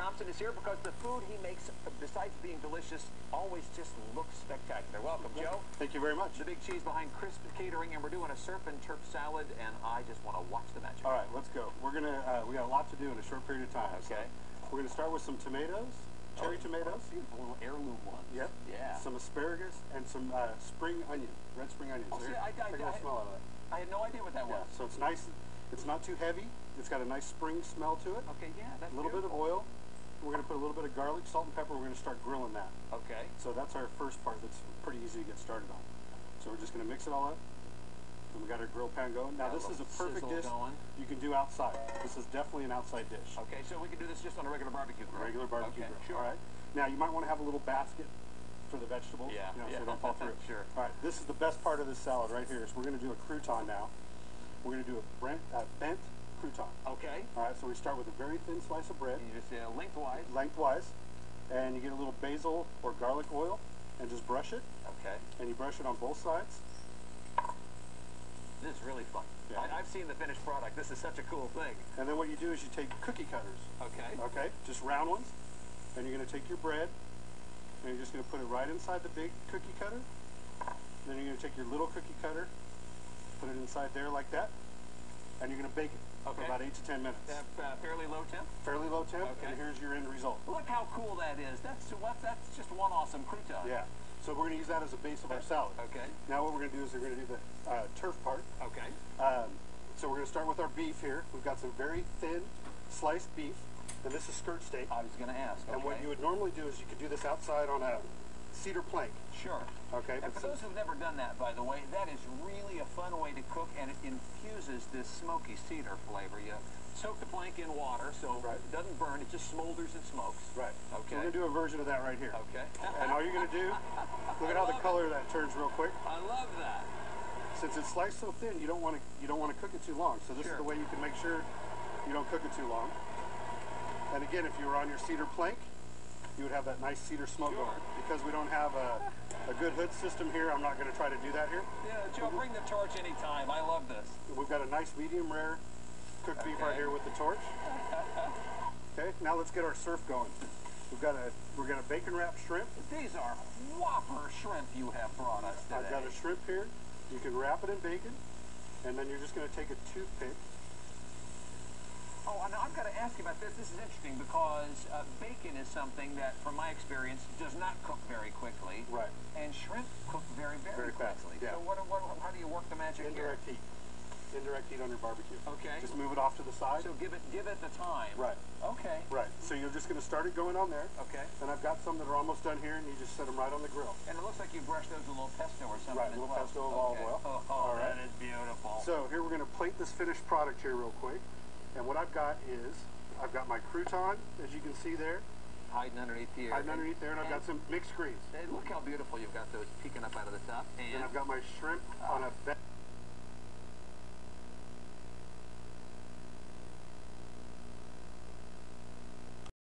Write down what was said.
Thompson is here because the food he makes, besides being delicious, always just looks spectacular. Welcome, Joe. Thank you very much. The big cheese behind Crisp Catering, and we're doing a surf and turf salad, and I just want to watch the magic. All right, let's go. We're gonna we got a lot to do in a short period of time. Okay. So we're gonna start with some tomatoes, cherry tomatoes. Beautiful little heirloom ones. Yep. Yeah. Some asparagus and some spring onion, red spring onions. Oh, see, Take a little smell out of that. I had no idea what that was. Yeah. So it's nice. It's not too heavy. It's got a nice spring smell to it. Okay. Yeah. That's A little bit of oil. We're going to put a little bit of garlic, salt, and pepper. We're going to start grilling that. Okay. So that's our first part that's pretty easy to get started on. So we're just going to mix it all up. And we got our grill pan going. Now this is a perfect dish you can do outside. This is definitely an outside dish. Okay, so we can do this just on a regular barbecue grill. Regular barbecue grill. Sure. All right. Now you might want to have a little basket for the vegetables. Yeah. So they don't fall through. Sure. All right. This is the best part of this salad right here. So we're going to do a crouton now. We're going to do a bent crouton. Okay. All right. So we start with a very thin slice of bread. And you just lengthwise. Lengthwise. And you get a little basil or garlic oil and just brush it. Okay. And you brush it on both sides. This is really fun. Yeah. I've seen the finished product. This is such a cool thing. And then what you do is you take cookie cutters. Okay. Okay, just round ones. And you're going to take your bread and you're just going to put it right inside the big cookie cutter. Then you're going to take your little cookie cutter, put it inside there like that, and you're going to bake it for about 8 to 10 minutes. Fairly low temp? Fairly low temp, Okay. and here's your end result. Look how cool that is. That's just one awesome crouton. Yeah. So we're going to use that as a base of our salad. Okay. Now what we're going to do is we're going to do the turf part. Okay. So we're going to start with our beef here. We've got some very thin sliced beef, and this is skirt steak. I was going to ask. And what you would normally do is you could do this outside on a cedar plank. Sure. Okay. And for those who've never done that, by the way, that is really a fun way to cook, and it infuses this smoky cedar flavor. You soak the plank in water so it doesn't burn, it just smolders and smokes. Right. Okay. So we're going to do a version of that right here. Okay. And all you're going to do, look at how the color of that turns real quick. I love that. Since it's sliced so thin, you don't want to cook it too long. So this is the way you can make sure you don't cook it too long. And again, if you were on your cedar plank, you would have that nice cedar smoke going. Because we don't have a good hood system here, I'm not going to try to do that here. Yeah, Joe, bring the torch anytime. I love this. We've got a nice medium rare cooked beef right here with the torch. Okay, now let's get our surf going. We're gonna bacon wrap shrimp. These are whopper shrimp you have brought us today. I've got a shrimp here. You can wrap it in bacon, and then you're just gonna take a toothpick. Oh, now I've got to ask you about this. This is interesting because bacon is something that, from my experience, does not cook very quickly. Right. And shrimp cook very, very quickly. Yeah. So how do you work the magic Indirect heat. Indirect heat on your barbecue. Okay. Just move it off to the side. So give it the time. Right. Okay. Right. So you're just going to start it going on there. Okay. And I've got some that are almost done here, and you just set them right on the grill. And it looks like you brushed those with a little pesto or something. Right, a little pesto of olive oil. Oh, all right. That is beautiful. So here we're going to plate this finished product here real quick. And what I've got is, I've got my crouton, as you can see there. Hiding underneath here. Hiding underneath there, and I've got some mixed greens. And look how beautiful you've got those peeking up out of the top. And I've got my shrimp on a bed.